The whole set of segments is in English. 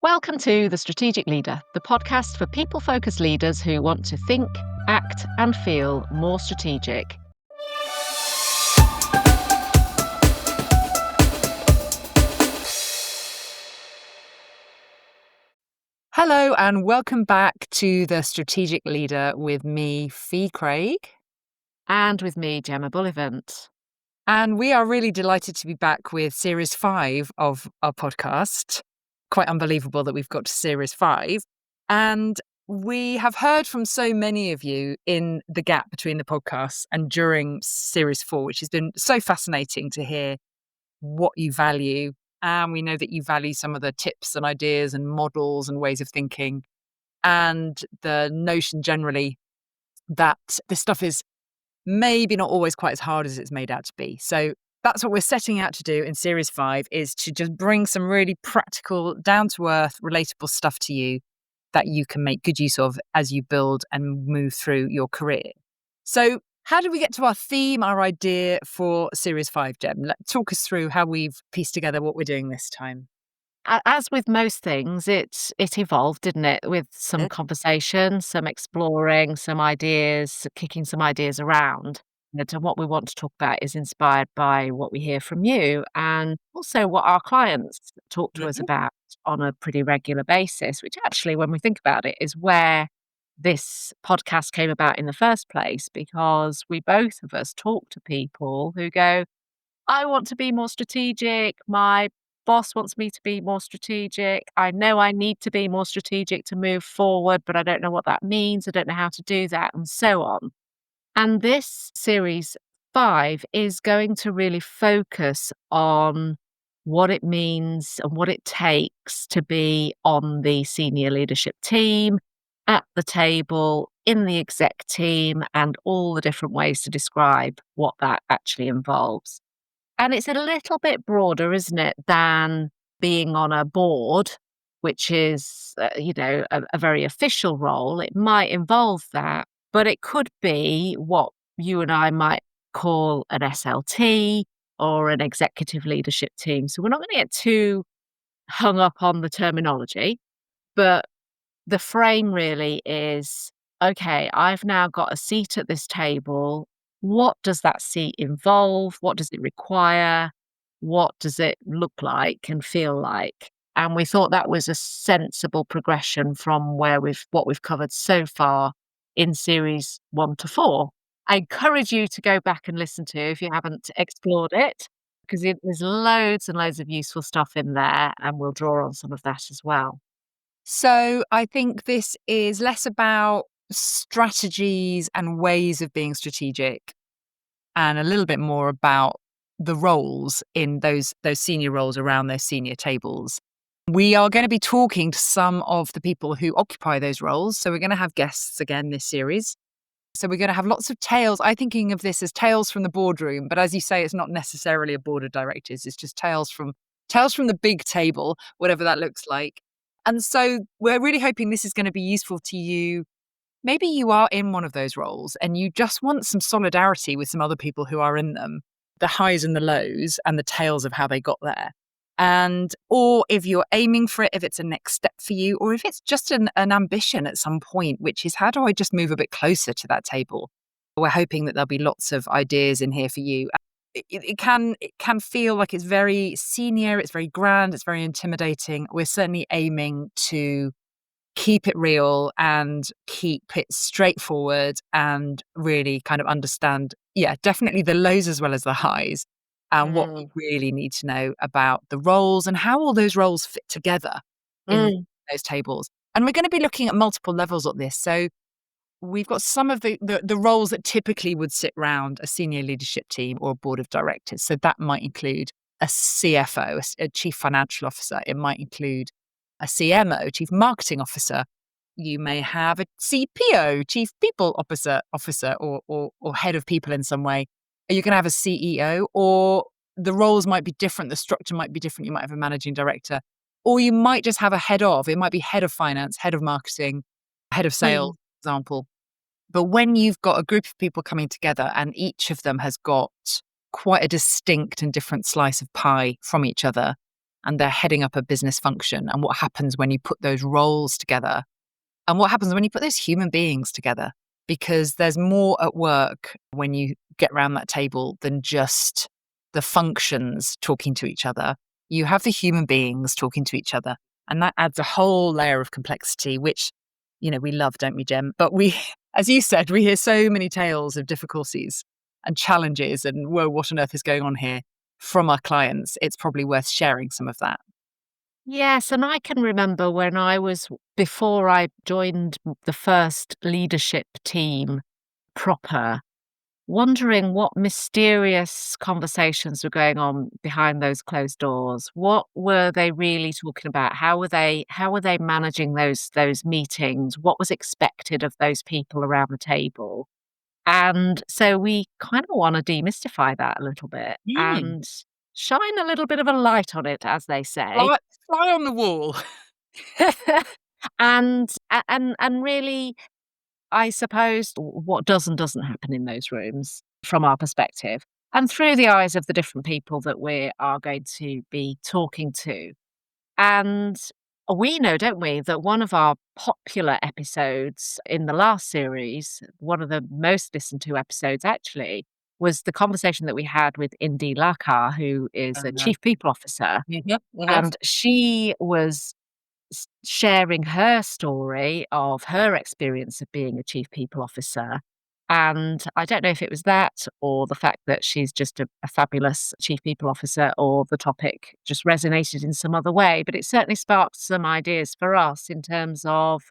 Welcome to The Strategic Leader, the podcast for people-focused leaders who want to think, act, and feel more strategic. Hello and welcome back to The Strategic Leader with me, Fee Craig. And with me, Gemma Bullivant. And we are really delighted to be back with Series 5 of our podcast. Quite unbelievable that we've got to Series 5. And we have heard from so many of you in the gap between the podcasts and during Series 4, which has been so fascinating to hear what you value. And we know that you value some of the tips and ideas and models and ways of thinking, and the notion generally that this stuff is maybe not always quite as hard as it's made out to be. So that's what we're setting out to do in Series 5, is to just bring some really practical, down-to-earth, relatable stuff to you that you can make good use of as you build and move through your career. So how did we get to our theme, our idea for Series 5, Gem? Talk us through how we've pieced together what we're doing this time. As with most things, it evolved, didn't it? With some conversation, some exploring, some ideas, kicking some ideas around. And what we want to talk about is inspired by what we hear from you and also what our clients talk to us about on a pretty regular basis, which actually, when we think about it, is where this podcast came about in the first place, because we both of us talk to people who go, I want to be more strategic. My boss wants me to be more strategic. I know I need to be more strategic to move forward, but I don't know what that means. I don't know how to do that, and so on. And this series 5 is going to really focus on what it means and what it takes to be on the senior leadership team, at the table, in the exec team, and all the different ways to describe what that actually involves. And it's a little bit broader, isn't it, than being on a board, which is, a very official role. It might involve that, but it could be what you and I might call an SLT or an executive leadership team. So we're not going to get too hung up on the terminology, but the frame really is, okay, I've now got a seat at this table. What does that seat involve? What does it require? What does it look like and feel like? And we thought that was a sensible progression from what we've covered so far in series 1 to 4. I encourage you to go back and listen to if you haven't explored it, because there's loads and loads of useful stuff in there, and we'll draw on some of that as well. So I think this is less about strategies and ways of being strategic, and a little bit more about the roles in those senior roles around those senior tables. We are going to be talking to some of the people who occupy those roles. So we're going to have guests again this series. So we're going to have lots of tales. I'm thinking of this as tales from the boardroom, but as you say, it's not necessarily a board of directors. It's just tales from the big table, whatever that looks like. And so we're really hoping this is going to be useful to you. Maybe you are in one of those roles and you just want some solidarity with some other people who are in them, the highs and the lows and the tales of how they got there. Or if you're aiming for it, if it's a next step for you, or if it's just an ambition at some point, which is, how do I just move a bit closer to that table? We're hoping that there'll be lots of ideas in here for you. It can feel like it's very senior, it's very grand, it's very intimidating. We're certainly aiming to keep it real and keep it straightforward and really kind of understand, definitely the lows as well as the highs, and what we really need to know about the roles and how all those roles fit together in those tables. And we're going to be looking at multiple levels of this. So we've got some of the roles that typically would sit around a senior leadership team or a board of directors. So that might include a CFO, a chief financial officer. It might include a CMO, chief marketing officer. You may have a CPO, chief people officer, or head of people in some way. You're going to have a CEO, or the roles might be different. The structure might be different. You might have a managing director, or you might just have a head of. It might be head of finance, head of marketing, head of sales, for example. But when you've got a group of people coming together and each of them has got quite a distinct and different slice of pie from each other, and they're heading up a business function, and what happens when you put those roles together, and what happens when you put those human beings together, because there's more at work when you get around that table than just the functions talking to each other. You have the human beings talking to each other, and that adds a whole layer of complexity, which, we love, don't we, Jem? But we, as you said, we hear so many tales of difficulties and challenges and, whoa, what on earth is going on here from our clients. It's probably worth sharing some of that. Yes, and I can remember when before I joined the first leadership team proper, wondering what mysterious conversations were going on behind those closed doors. What were they really talking about? How were they managing those meetings? What was expected of those people around the table? And so we kind of want to demystify that a little bit Mm. and shine a little bit of a light on it, as they say. Fly, fly on the wall. And really, I suppose, what does and doesn't happen in those rooms from our perspective, and through the eyes of the different people that we are going to be talking to. And we know, don't we, that one of our popular episodes in the last series, one of the most listened to episodes actually, was the conversation that we had with Indy Lakar, who is a Uh, chief people officer. mhm, mhm. And she was sharing her story of her experience of being a chief people officer. And I don't know if it was that or the fact that she's just a fabulous chief people officer, or the topic just resonated in some other way, but it certainly sparked some ideas for us in terms of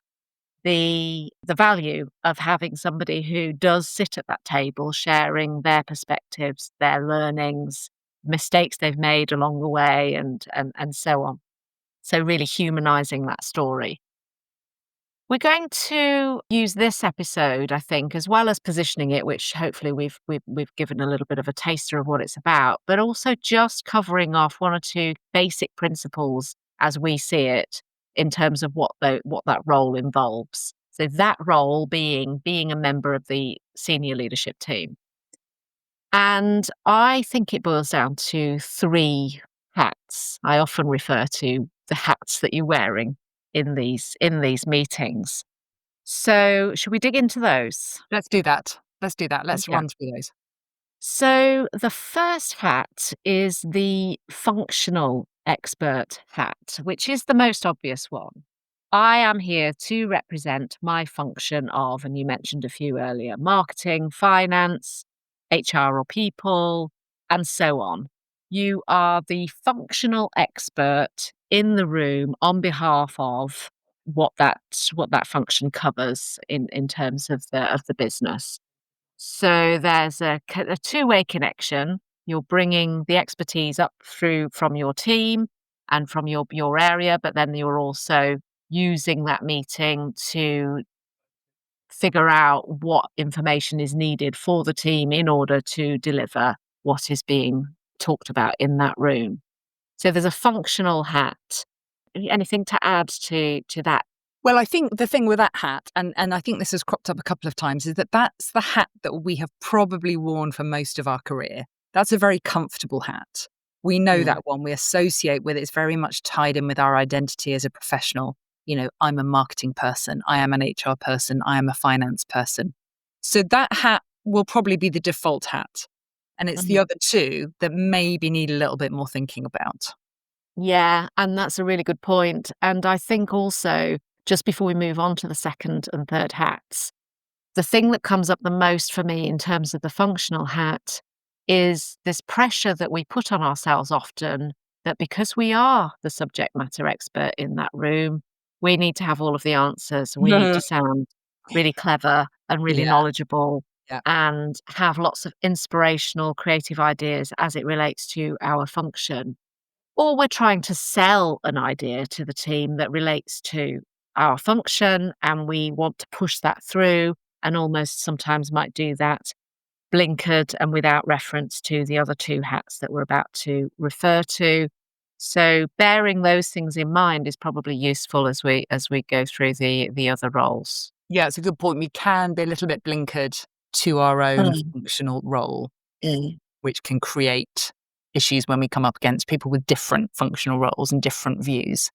the value of having somebody who does sit at that table sharing their perspectives, their learnings, mistakes they've made along the way, and so on. So really humanizing that story. We're going to use this episode, I think, as well as positioning it, which hopefully we've given a little bit of a taster of what it's about, but also just covering off one or two basic principles as we see it in terms of what that role involves. So that role being a member of the senior leadership team. And I think it boils down to three hats. I often refer to the hats that you're wearing in these meetings. So, should we dig into those? Let's do that. Let's do that. Let's Yeah. run through those. So, the first hat is the functional expert hat, which is the most obvious one. I am here to represent my function of, and you mentioned a few earlier, marketing, finance, HR or people, and so on. You are the functional expert in the room on behalf of what that function covers in terms of the business. So there's a two-way connection. You're bringing the expertise up through from your team and from your area, but then you're also using that meeting to figure out what information is needed for the team in order to deliver what is being talked about in that room. So there's a functional hat. Anything to add to that? Well, I think the thing with that hat, and I think this has cropped up a couple of times, is that that's the hat that we have probably worn for most of our career. That's a very comfortable hat. We know Mm. that one. We associate with it. It's very much tied in with our identity as a professional. I'm a marketing person. I am an HR person. I am a finance person. So that hat will probably be the default hat. And it's the Mhm. other two that maybe need a little bit more thinking about. Yeah, and that's a really good point. And I think also, just before we move on to the second and third hats, the thing that comes up the most for me in terms of the functional hat is this pressure that we put on ourselves often, that because we are the subject matter expert in that room, we need to have all of the answers. We need to sound really clever and really Yeah, knowledgeable yeah. and have lots of inspirational, creative ideas as it relates to our function. Or we're trying to sell an idea to the team that relates to our function, and we want to push that through, and almost sometimes might do that blinkered and without reference to the other two hats that we're about to refer to. So bearing those things in mind is probably useful as we go through the other roles. Yeah, it's a good point. We can be a little bit blinkered to our own Mm, functional role, mm. which can create issues when we come up against people with different functional roles and different views.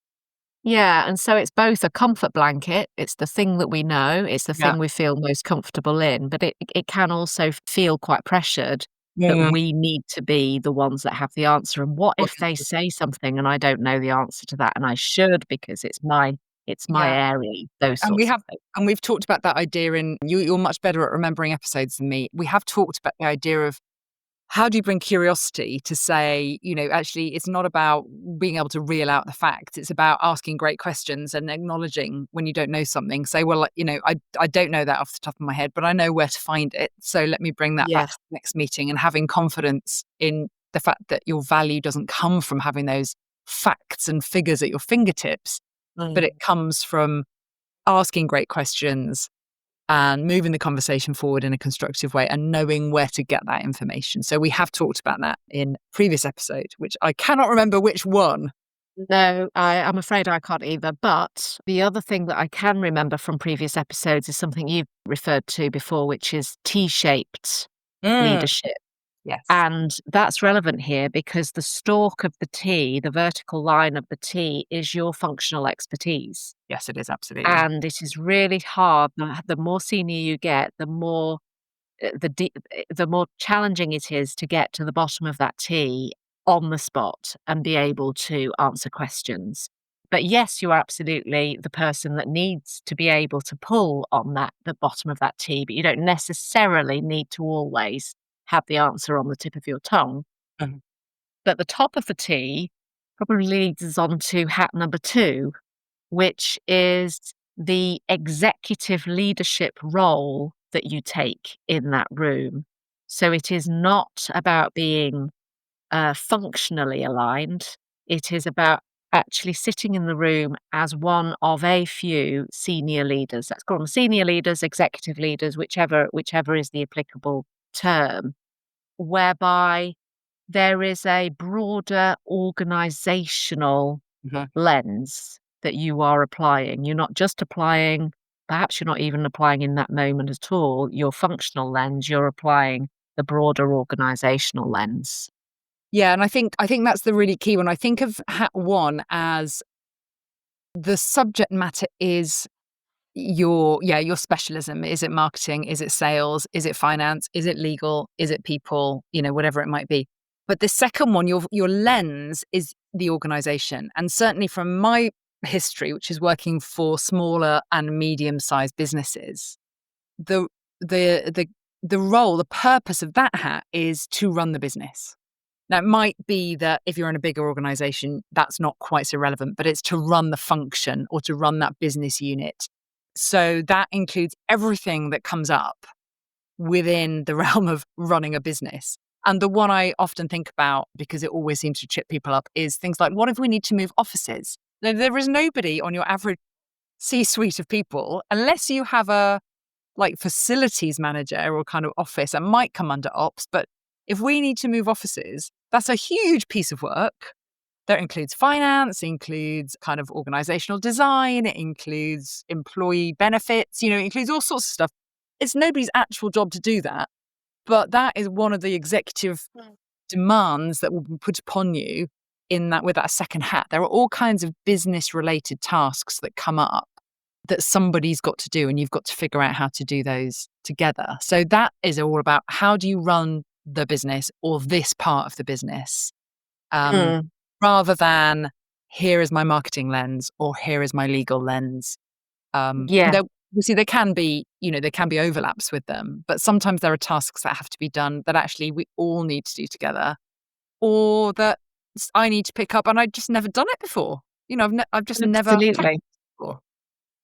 Yeah, and so it's both a comfort blanket, it's the thing that we know, it's the Yeah. thing we feel most comfortable in, but it can also feel quite pressured that Mm. we need to be the ones that have the answer, and what if they say something and I don't know the answer to that, and I should because it's my Yeah. area, those And we sorts of have things. and we've talked about that idea in you're much better at remembering episodes than me. We have talked about the idea of how do you bring curiosity to say, actually, it's not about being able to reel out the facts. It's about asking great questions and acknowledging when you don't know something. Say, well, I don't know that off the top of my head, but I know where to find it. So let me bring that back Yes. to the next meeting, and having confidence in the fact that your value doesn't come from having those facts and figures at your fingertips, but it Mm. comes from asking great questions and moving the conversation forward in a constructive way and knowing where to get that information. So we have talked about that in previous episode, which I cannot remember which one. No, I'm afraid I can't either, but the other thing that I can remember from previous episodes is something you've referred to before, which is T-shaped Mm. leadership. Yes. And that's relevant here because the stalk of the T, the vertical line of the T, is your functional expertise. Yes, it is absolutely. And it is really hard. The more senior you get, the more challenging it is to get to the bottom of that T on the spot and be able to answer questions. But yes, you are absolutely the person that needs to be able to pull on the bottom of that T, but you don't necessarily need to always have the answer on the tip of your tongue. Mhm. But the top of the T probably leads us on to hat number 2, which is the executive leadership role that you take in that room. So it is not about being functionally aligned. It is about actually sitting in the room as one of a few senior leaders. Let's call them senior leaders, executive leaders, whichever is the applicable term, whereby there is a broader organizational Mhm. lens that you are applying. You're not just applying, perhaps you're not even applying in that moment at all, your functional lens, you're applying the broader organizational lens. Yeah, and I think that's the really key one. I think of hat one as the subject matter is your specialism. Is it marketing? Is it sales? Is it finance? Is it legal? Is it people? Whatever it might be. But the second one, your lens is the organization. And certainly from my history, which is working for smaller and medium-sized businesses, the the the the role, the purpose of that hat is to run the business. Now, it might be that if you're in a bigger organization, that's not quite so relevant, but it's to run the function or to run that business unit. So that includes everything that comes up within the realm of running a business. And the one I often think about, because it always seems to trip people up, is things like, what if we need to move offices? There is nobody on your average C suite of people, unless you have a like facilities manager or kind of office that might come under ops. But if we need to move offices, that's a huge piece of work that includes finance, includes kind of organizational design, it includes employee benefits, it includes all sorts of stuff. It's nobody's actual job to do that. But that is one of the executive demands that will be put upon you in that with that second hat. There are all kinds of business related tasks that come up that somebody's got to do, and you've got to figure out how to do those together. So that is all about how do you run the business or this part of the business, um, Mm, rather than here is my marketing lens or here is my legal lens. yeah, There, obviously, there can be overlaps with them, but sometimes there are tasks that have to be done that actually we all need to do together, or that I need to pick up and I've just never done it before. I've just never tackled absolutely. it before.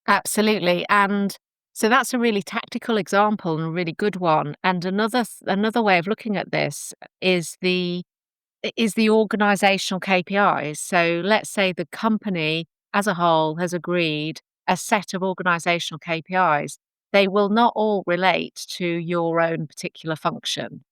Absolutely, and so that's a really tactical example and a really good one, and another way of looking at this is the organizational KPIs. So let's say the company as a whole has agreed a set of organizational KPIs. They will not all relate to your own particular function.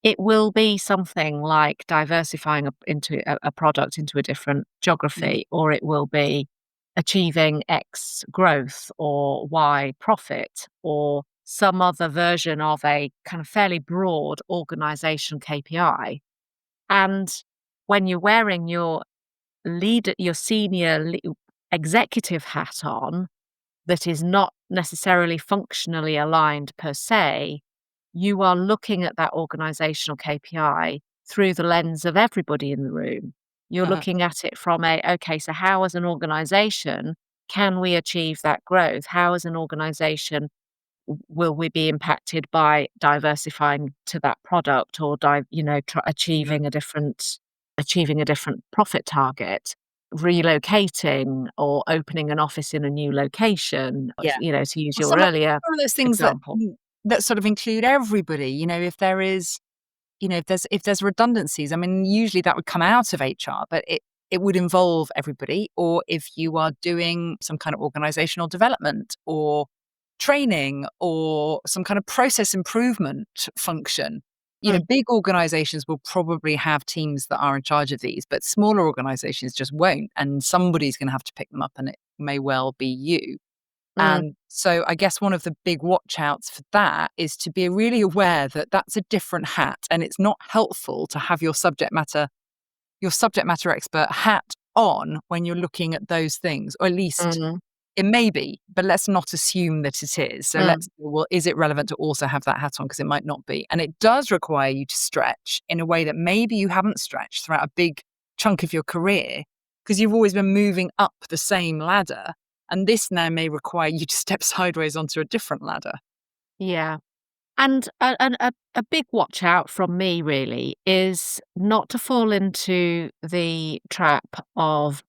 It will be something like diversifying into a product into a different Mhm. geography, or it will be achieving X growth or Y profit, or some other version of a kind of fairly broad organization KPI. And when you're wearing your senior executive hat on, that is not necessarily functionally aligned per se, you are looking at that organizational KPI through the lens of everybody in the room. You're Uh-huh. looking at it from okay, so how as an organization can we achieve that growth? How as an organization will we be impacted by diversifying to that product or Mhm. achieving a different profit target, relocating or opening an office in a new location, Yeah. to use Well, your earlier some of those things that example. that sort of include everybody, if there is, if there's redundancies, I mean, usually that would come out of HR, but it would involve everybody. Or if you are doing some kind of organizational development or training or some kind of process improvement function, Mm, big organizations will probably have teams that are in charge of these, but smaller organizations just won't. And somebody's going to have to pick them up, and it may well be you. mm, And so I guess one of the big watch outs for that is to be really aware that that's a different hat, and it's not helpful to have your subject matter expert hat on when you're looking at those things, or at least mm, it may be, but let's not assume that it is. So mm. well, is it relevant to also have that hat on? Because it might not be. And it does require you to stretch in a way that maybe you haven't stretched throughout a big chunk of your career, because you've always been moving up the same ladder. And this now may require you to step sideways onto a different ladder. Yeah. And a big watch out from me really is not to fall into the trap of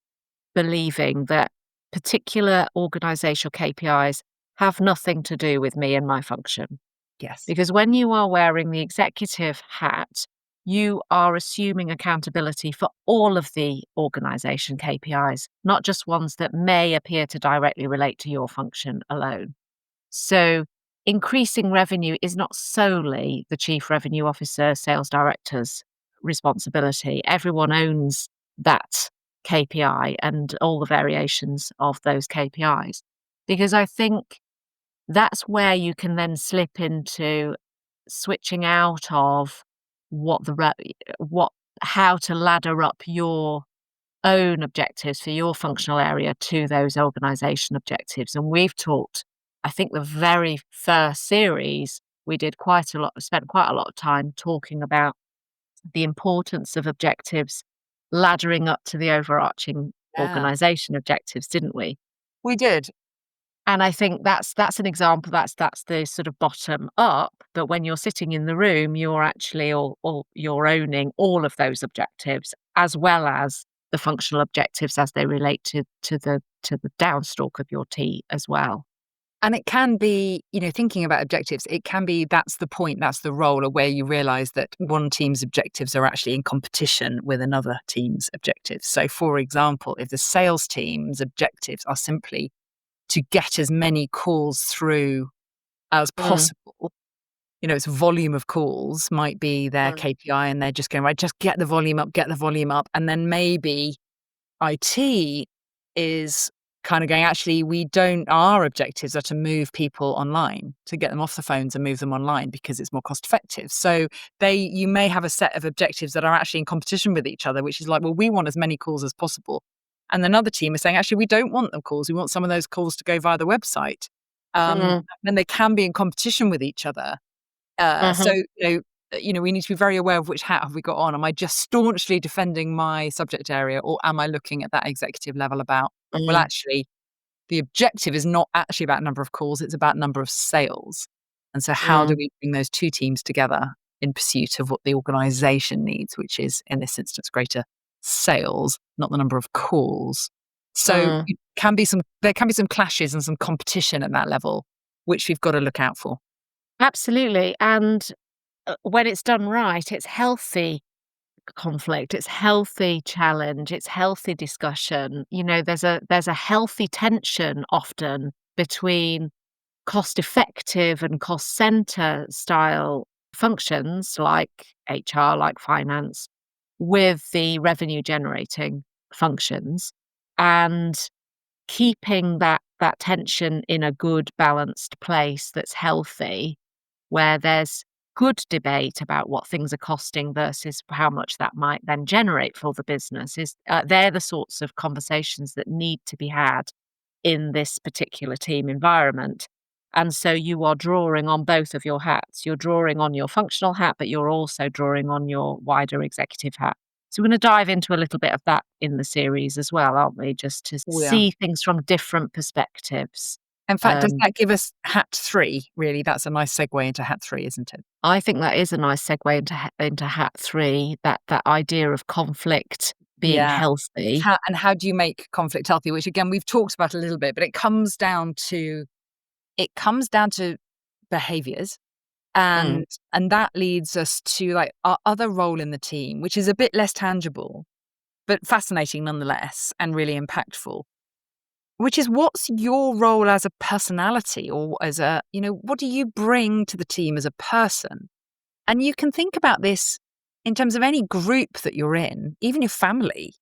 believing that particular organizational KPIs have nothing to do with me and my function. Yes. Because when you are wearing the executive hat, you are assuming accountability for all of the organization KPIs, not just ones that may appear to directly relate to your function alone. So, increasing revenue is not solely the chief revenue officer, sales director's responsibility. Everyone owns that KPI and all the variations of those KPIs. Because I think that's where you can then slip into switching out of what the re- what how to ladder up your own objectives for your functional area to those organization objectives. And we've talked, I think the very first series, we spent quite a lot of time talking about the importance of objectives laddering up to the overarching Yeah. organization objectives, didn't we? We did. And I think that's an example, that's the sort of bottom up, but when you're sitting in the room, you're actually all you're owning all of those objectives, as well as the functional objectives as they relate to the downstalk of your T as well. And it can be, thinking about objectives, it can be that's the point, that's the role, or where you realize that one team's objectives are actually in competition with another team's objectives. So, for example, if the sales team's objectives are simply to get as many calls through as Mm, possible, it's volume of calls might be their mm, KPI, and they're just going, right, just get the volume up, get the volume up. And then maybe IT is kind of going, actually, our objectives are to move people online, to get them off the phones and move them online because it's more cost effective. So you may have a set of objectives that are actually in competition with each other, which is like, well, we want as many calls as possible. And another team is saying, actually, we don't want the calls. We want some of those calls to go via the website. mm, And they can be in competition with each other. So, mhm, we need to be very aware of which hat have we got on. Am I just staunchly defending my subject area, or am I looking at that executive level about, well, mm, actually, the objective is not actually about number of calls, it's about number of sales. And so how do mm, we bring those two teams together in pursuit of what the organization needs, which is, in this instance, greater sales, not the number of calls. So mm. there can be some clashes and some competition at that level, which we've got to look out for. Absolutely, and, when it's done right, it's healthy conflict, it's healthy challenge, it's healthy discussion. There's a healthy tension often between cost effective and cost center style functions like HR, like finance, with the revenue generating functions, and keeping that tension in a good balanced place that's healthy, where there's good debate about what things are costing versus how much that might then generate for the business is they're the sorts of conversations that need to be had in this particular team environment. And so you are drawing on both of your hats. You're drawing on your functional hat, but you're also drawing on your wider executive hat. So we're going to dive into a little bit of that in the series as well, aren't we? Just to Oh, yeah. see things from different perspectives. In fact, does Um, that give us hat 3, really? That's a nice segue into hat 3, isn't it? I think that is a nice segue into hat three. That idea of conflict being Yeah. healthy. How do you make conflict healthy? Which again, we've talked about a little bit, but it comes down to behaviors, Mm, and that leads us to, like, our other role in the team, which is a bit less tangible, but fascinating nonetheless and really impactful, which is what's your role as a personality or as a, what do you bring to the team as a person? And you can think about this in terms of any group that you're in, even your family.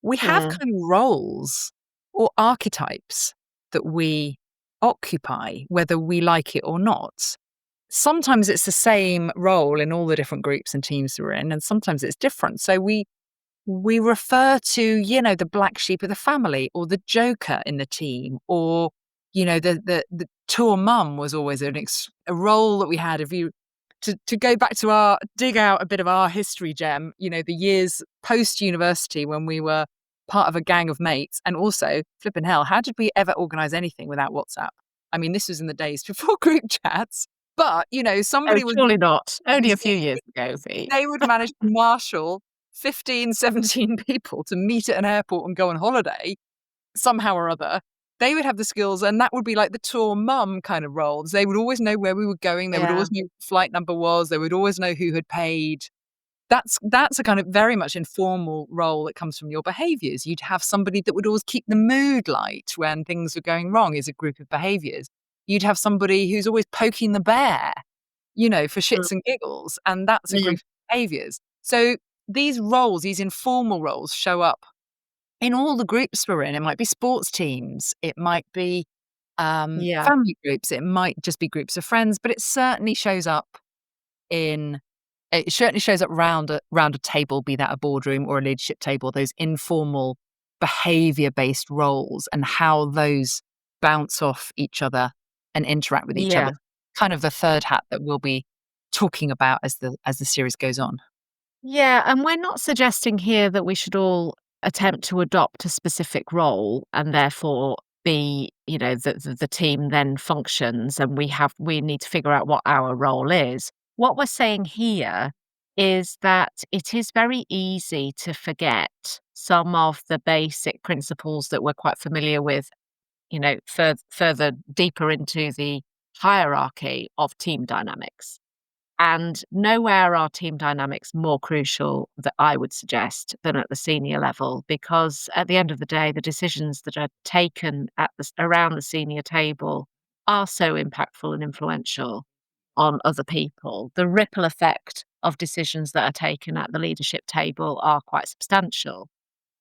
We have mm, kind of roles or archetypes that we occupy, whether we like it or not. Sometimes it's the same role in all the different groups and teams we're in, and sometimes it's different. So we refer to, the black sheep of the family or the joker in the team, or, the tour mum was always a role that we had. If you to go back to dig out a bit of our history gem, the years post university when we were part of a gang of mates, and also flipping hell, how did we ever organize anything without WhatsApp? I mean, this was in the days before group chats, but oh, somebody was surely not. Only a few years ago, Pete. they would manage to marshal 15, 17 people to meet at an airport and go on holiday somehow or other. They would have the skills, and that would be like the tour mum kind of roles. They would always know where we were going. They would Yeah. always know what flight number was. They would always know who had paid. That's a kind of very much informal role that comes from your behaviors. You'd have somebody that would always keep the mood light when things were going wrong, is a group of behaviors. You'd have somebody who's always poking the bear, for Mm, shits and giggles, and that's a mm, group of behaviors. So these roles, these informal roles, show up in all the groups we're in. It might be sports teams, it might be yeah. family groups, it might just be groups of friends, but in it certainly shows up round a table, be that a boardroom or a leadership table, those informal behavior-based roles and how those bounce off each other and interact with each other. Yeah. Kind of the third hat that we'll be talking about as the series goes on. Yeah, and we're not suggesting here that we should all attempt to adopt a specific role and therefore be, the team then functions and we need to figure out what our role is. What we're saying here is that it is very easy to forget some of the basic principles that we're quite familiar with, further deeper into the hierarchy of team dynamics. And nowhere are team dynamics more crucial that I would suggest than at the senior level, because at the end of the day, the decisions that are taken around the senior table are so impactful and influential on other people. The ripple effect of decisions that are taken at the leadership table are quite substantial.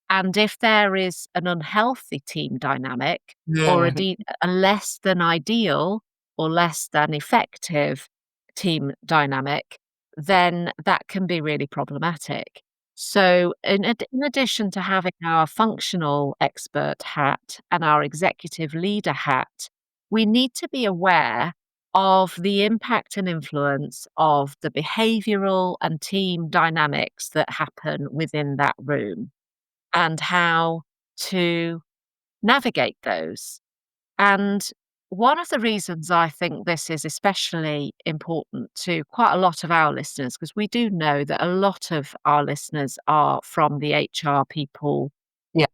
And if there is an unhealthy team dynamic or Yeah. a less than ideal or less than effective team dynamic, then that can be really problematic. So, in addition to having our functional expert hat and our executive leader hat, we need to be aware of the impact and influence of the behavioral and team dynamics that happen within that room and how to navigate those. And one of the reasons I think this is especially important to quite a lot of our listeners, because we do know that a lot of our listeners are from the HR Yeah.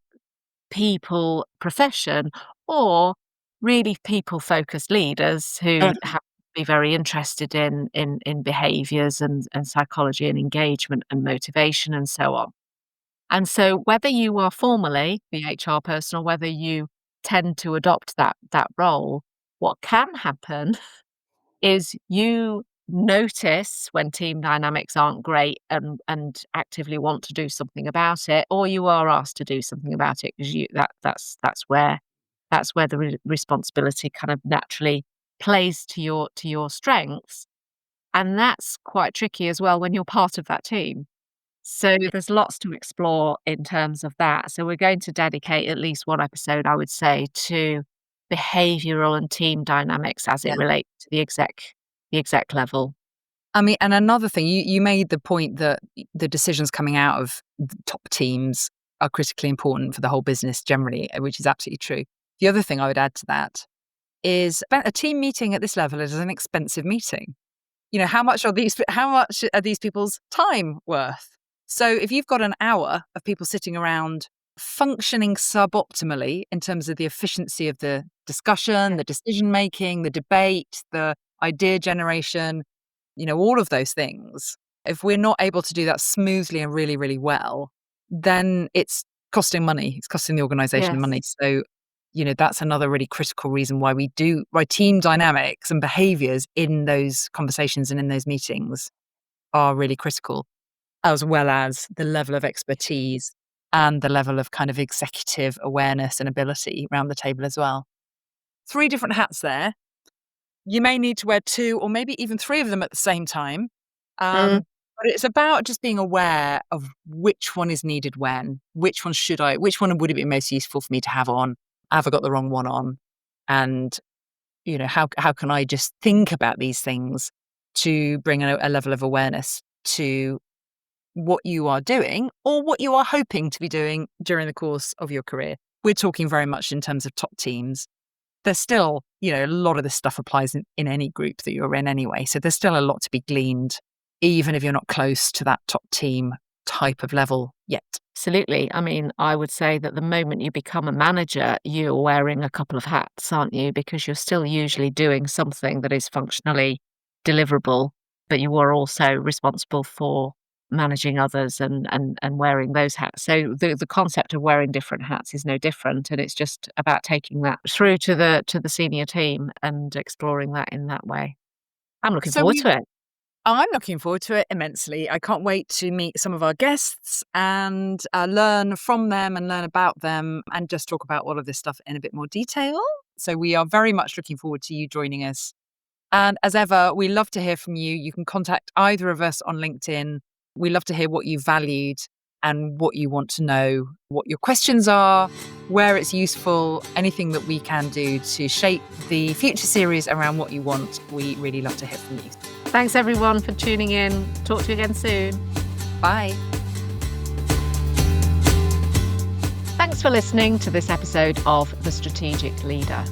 people profession, or really people focused leaders who have to be very interested in behaviors and psychology and engagement and motivation and so on. And so whether you are formally the HR person or whether you tend to adopt that role, what can happen is you notice when team dynamics aren't great and actively want to do something about it, or you are asked to do something about it because that's where the responsibility kind of naturally plays to your strengths. And that's quite tricky as well when you're part of that team. So there's lots to explore in terms of that. So we're going to dedicate at least one episode, I would say, to behavioural and team dynamics as it Yeah. relates to the exec level. I mean, and another thing, you made the point that the decisions coming out of the top teams are critically important for the whole business generally, which is absolutely true. The other thing I would add to that is a team meeting at this level is an expensive meeting. You know, how much are these people's time worth? So if you've got an hour of people sitting around functioning suboptimally in terms of the efficiency of the discussion, Yeah. the decision making, the debate, the idea generation, all of those things, if we're not able to do that smoothly and really, really well, then it's costing money. It's costing the organization Yes. money. So, that's another really critical reason why team dynamics and behaviors in those conversations and in those meetings are really critical, as well as the level of expertise and the level of kind of executive awareness and ability around the table as well. Three different hats there. You may need to wear 2 or maybe even 3 of them at the same time. Mm. But it's about just being aware of which one is needed when, which one would it be most useful for me to have on? Have I got the wrong one on? And, how can I just think about these things to bring a level of awareness to what you are doing or what you are hoping to be doing during the course of your career? We're talking very much in terms of top teams. There's still, a lot of this stuff applies in any group that you're in anyway. So there's still a lot to be gleaned, even if you're not close to that top team type of level yet. Absolutely. I mean, I would say that the moment you become a manager, you're wearing a couple of hats, aren't you? Because you're still usually doing something that is functionally deliverable, but you are also responsible for managing others and wearing those hats. So the concept of wearing different hats is no different, and it's just about taking that through to the senior team and exploring that in that way. I'm looking So forward we to it. I'm looking forward to it immensely. I can't wait to meet some of our guests and learn from them and learn about them and just talk about all of this stuff in a bit more detail. So we are very much looking forward to you joining us. And as ever, we love to hear from you. You can contact either of us on LinkedIn. We love to hear what you valued and what you want to know, what your questions are, where it's useful, anything that we can do to shape the future series around what you want. We really love to hear from you. Thanks everyone for tuning in. Talk to you again soon. Bye. Thanks for listening to this episode of The Strategic Leader.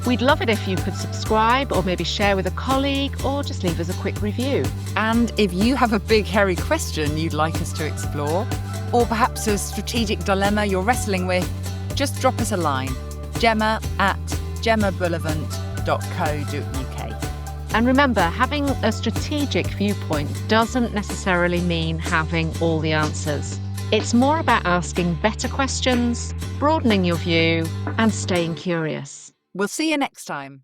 We'd love it if you could subscribe or maybe share with a colleague or just leave us a quick review. And if you have a big, hairy question you'd like us to explore, or perhaps a strategic dilemma you're wrestling with, just drop us a line, gemma@gemmabullivant.co.uk. And remember, having a strategic viewpoint doesn't necessarily mean having all the answers. It's more about asking better questions, broadening your view, and staying curious. We'll see you next time.